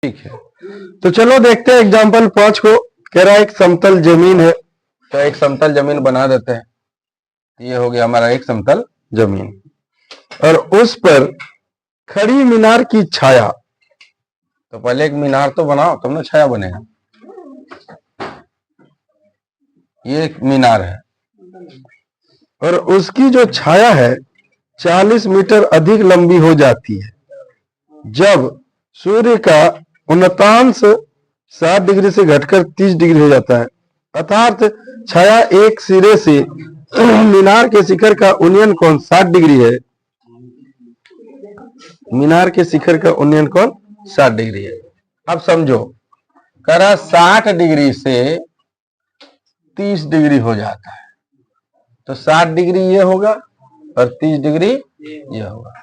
ठीक है, तो चलो देखते हैं एग्जाम्पल 5 को। कह रहा है एक समतल जमीन है, तो एक समतल जमीन बना देते हैं। ये हो गया हमारा एक समतल जमीन, और उस पर खड़ी मीनार की छाया। तो पहले एक मीनार तो बनाओ तब ना छाया बनेगा। ये एक मीनार है और उसकी जो छाया है 40 मीटर अधिक लंबी हो जाती है जब सूर्य का उन्नतांश 60 डिग्री से घटकर 30 डिग्री हो जाता है। अर्थात छाया एक सिरे से मीनार के शिखर का उन्नयन कोण 60 डिग्री है। मीनार के शिखर का उन्नयन कोण 60 डिग्री है। अब समझो, करा 60 डिग्री से 30 डिग्री हो जाता है, तो 60 डिग्री ये होगा और 30 डिग्री ये होगा।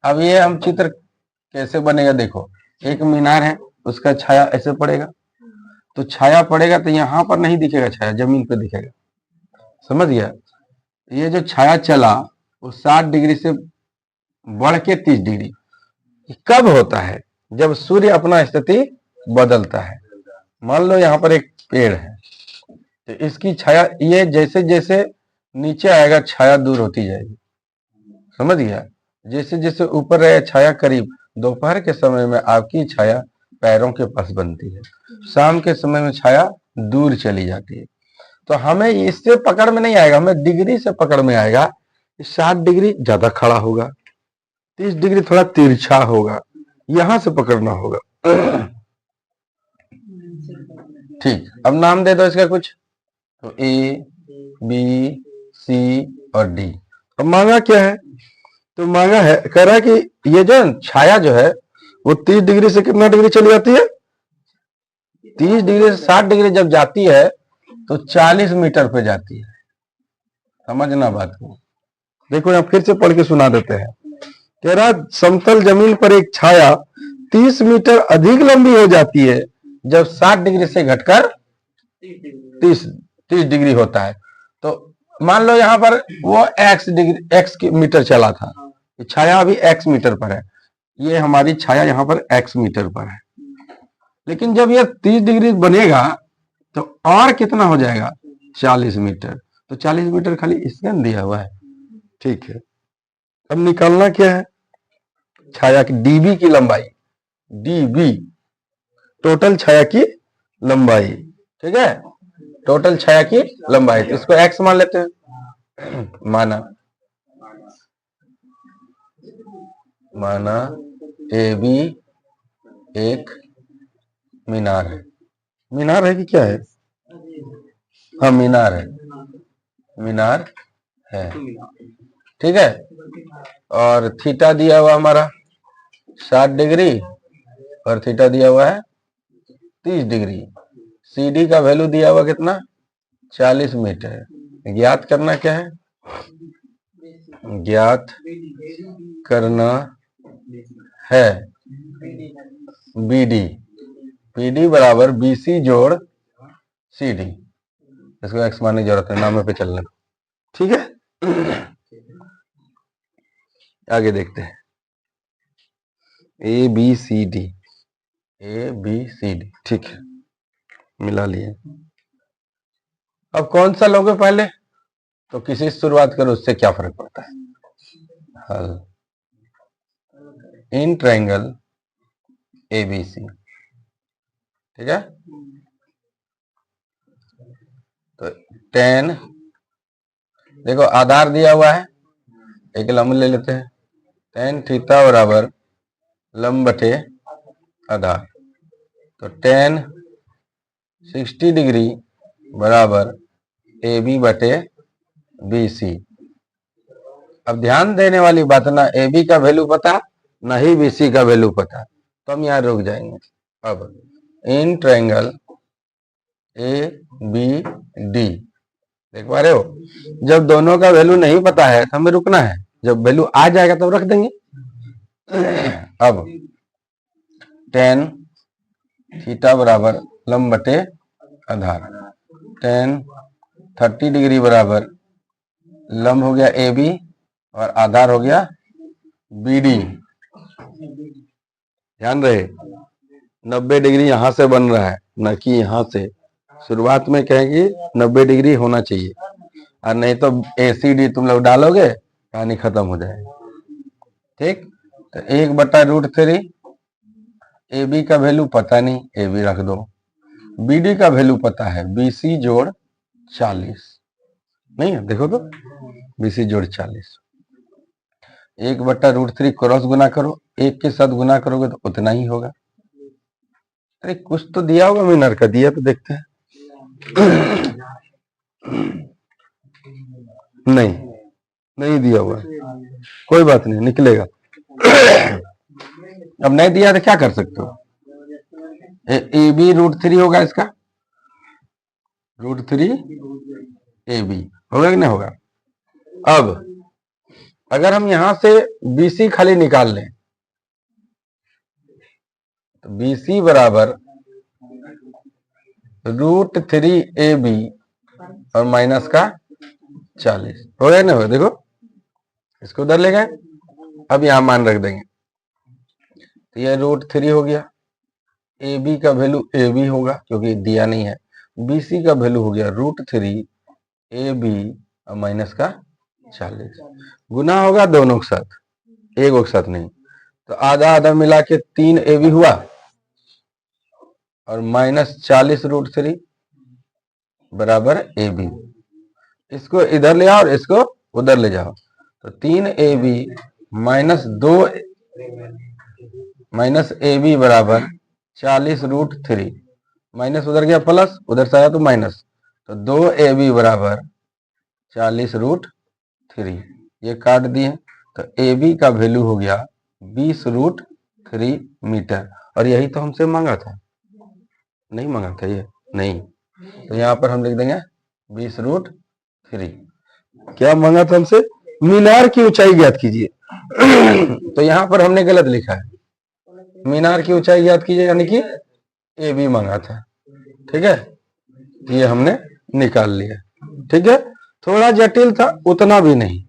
अब ये हम चित्र कैसे बनेगा, देखो एक मीनार है, उसका छाया ऐसे पड़ेगा, तो छाया पड़ेगा तो यहां पर नहीं दिखेगा, छाया जमीन पर दिखेगा। समझ गया? ये जो छाया चला वो 60 डिग्री से बढ़ के 30 डिग्री कब होता है? जब सूर्य अपना स्थिति बदलता है। मान लो यहाँ पर एक पेड़ है, तो इसकी छाया ये जैसे जैसे नीचे आएगा छाया दूर होती जाएगी। समझ गया? जैसे जैसे ऊपर रहे छाया करीब, दोपहर के समय में आपकी छाया पैरों के पास बनती है, शाम के समय में छाया दूर चली जाती है। तो हमें इससे पकड़ में नहीं आएगा, हमें डिग्री से पकड़ में आएगा। 60 डिग्री ज्यादा खड़ा होगा, 30 डिग्री थोड़ा तिरछा होगा, यहां से पकड़ना होगा। ठीक, अब नाम दे दो इसका कुछ। तो ए, बी, सी और डी। अब मांगा क्या है? तो मांगा है, कह रहा है कि ये जो छाया जो है वो 30 डिग्री से कितना डिग्री चली जाती है? 30 डिग्री से 60 डिग्री जब जाती है तो 40 मीटर पे जाती है। समझना बात को। देखो यहाँ फिर से पढ़ के सुना देते हैं। कह रहा समतल जमीन पर एक छाया 30 मीटर अधिक लंबी हो जाती है जब 60 डिग्री से घटकर 30 डिग्री होता है। तो मान लो यहाँ पर वो x मीटर चला था, छाया अभी x मीटर पर है, ये हमारी छाया यहाँ पर x मीटर पर है। लेकिन जब ये 30 डिग्री बनेगा तो और कितना हो जाएगा? 40 मीटर। तो 40 मीटर खाली इसमें दिया हुआ है। ठीक है, अब निकालना क्या है? छाया की डीबी की लंबाई, डीबी टोटल छाया की लंबाई। ठीक है, टोटल छाया की लंबाई, इसको x मान लेते हैं। माना ए बी एक मीनार है। मीनार है कि क्या है? हाँ मीनार है, मीनार है। ठीक है, और थीटा दिया हुआ हमारा 60 डिग्री और थीटा दिया हुआ है 30 डिग्री। सी डी का वैल्यू दिया हुआ कितना? 40 मीटर। ज्ञात करना क्या है? ज्ञात करना है बी डी। बी डी बराबर बी सी जोड़ सी डी। इसको एक्स मानने की जरूरत है, नामे पे चलने। ठीक है, आगे देखते हैं। A B C D, A B C D. ठीक है, मिला लिए। अब कौन सा लोगे पहले? तो किसी से शुरुआत करो, उससे क्या फर्क पड़ता है? हल इन ट्रायंगल एबीसी। ठीक है, तो टेन, देखो आधार दिया हुआ है, एक लंब ले लेते हैं। टेन थीटा बराबर लंब बटे आधार, तो टेन 60 डिग्री बराबर ए बी बटे बी सी। अब ध्यान देने वाली बात, ना ए बी का वैल्यू पता ना ही बी सी का वैल्यू पता, तो हम यहाँ रुक जाएंगे। अब in triangle A B D, देख पा रहे हो? जब दोनों का वैल्यू नहीं पता है तो हमें रुकना है, जब वैल्यू आ जाएगा तब रख देंगे। अब टेन थीटा बराबर लंब बटे आधार, टेन 30 डिग्री बराबर लंब हो गया ए बी और आधार हो गया बी डी। ध्यान रहे 90 डिग्री यहां से बन रहा है, न कि यहां से। शुरुआत में कहेंगे 90 डिग्री होना चाहिए, और नहीं तो ACD तुम लोग डालोगे कहानी खत्म हो जाएगी। ठीक, तो 1/√3 AB का वैल्यू पता नहीं, AB रख दो। BD का वैल्यू पता है, BC जोड़ 40 नहीं है, देखो तो BC जोड़ 40। 1/√3 क्रॉस गुना करो, एक के साथ गुना करोगे तो उतना ही होगा। अरे कुछ तो दिया होगा मिनर का, दिया तो देखते हैं। नहीं दिया हुआ, कोई बात नहीं, निकलेगा। अब नहीं दिया तो क्या कर सकते हो, AB √3 होगा इसका, √3 AB होगा कि नहीं होगा। अब अगर हम यहां से BC खाली निकाल लें तो BC बराबर √3 AB और माइनस का 40 हो गया ना। देखो इसको उधर ले गए, अब यहां मान रख देंगे तो यह √3 हो गया। AB का वैल्यू AB होगा क्योंकि दिया नहीं है। BC का वैल्यू हो गया √3 AB और माइनस का 40। गुना होगा दोनों के साथ, एक के साथ नहीं। तो आधा आधा मिला के 3 AB हुआ और माइनस 40 √3 बराबर AB। इसको इधर ले आओ और इसको उधर ले जाओ, तो 3 AB माइनस 2 माइनस AB बराबर 40 √3। माइनस उधर गया प्लस, उधर से आया तो माइनस, तो 2 AB बराबर 40 √3। ये काट दिए तो AB का वैल्यू हो गया 20 √3 मीटर। और यही तो हमसे मांगा था, नहीं मांगा था ये, नहीं। तो यहाँ पर हम लिख देंगे 20 √3। क्या मांगा था हमसे, मीनार की ऊंचाई ज्ञात कीजिए। तो यहाँ पर हमने गलत लिखा है, मीनार की ऊंचाई ज्ञात कीजिए यानी कि AB मांगा था। ठीक है, ये हमने निकाल लिया। ठीक है, थोड़ा जटिल था, उतना भी नहीं।